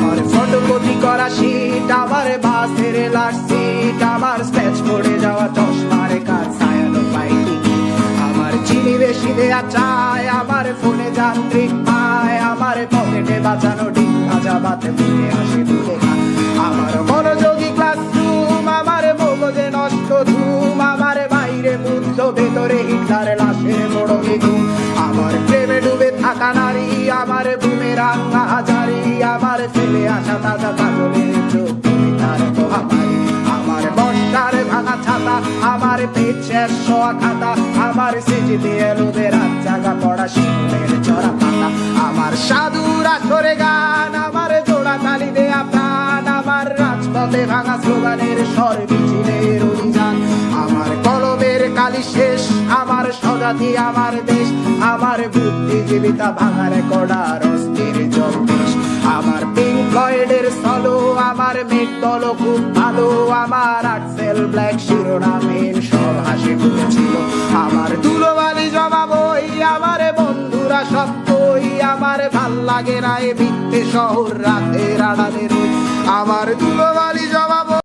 আমার ফটোকপি করা শীট, আমার বাসের লাস্ট সিট, আমার স্ক্র্যাচ পড়ে যাওয়া চশমার কাজ, ছায়ানো পাইনি আমার চিনি বেশি দেয়া চায়, আমার ফোনে যান্ত্রিক পায়, আমার পকেটে বাঁচানো ডিম ভাজা ভাত মুখে হাসি তুলে খায়। আমার মনোযোগী ক্লাসরুম, আমার মগজে নষ্ট ধুম, আমার বাইরে মুগ্ধ ভেতরে হিটলার লাশের বড় ঘুম। আমার প্রেমে ডুবে থাকা নারী, আমার বুমেরাং হাজারি, আমার ফেলে আসা তাজা কাজলের চোখ তার মহামারী। আমার বর্ষার ভাঙা ছাতা, আমার পেট শেষ হওয়া খাতা, আমার সেজে দিয়ে লোভে রাত জাগা পড়া শিশুদের চড়া পাতা। আমার সাধুর আসরে গান, আমার জোড়া তালি দেয়া প্রাণ, আমার রাজপথে ভাঙা স্লোগানের স্বর মিছিলের অভিযান। আমার কলমের কালি শেষ, আমার স্বজাতি আমার দেশ, আমার বুদ্ধিজীবিতা ভাঙার কড়ার অস্থির জগদীশ। আমার পিঙ্ক ফ্লয়েডের সলো, আমার মেট দল খুব ভালো, আমার আর্টসেল ব্ল্যাক শিরোনামের সব হাসি ফুটেছিল। আমার ধুলোবালি জমা বই, আমার বন্ধুরা সব কই, আমার ভাল লাগে না এ মিথ্যে শহর রাতের আড়ালে রই। আমার ধুলোবালি জমা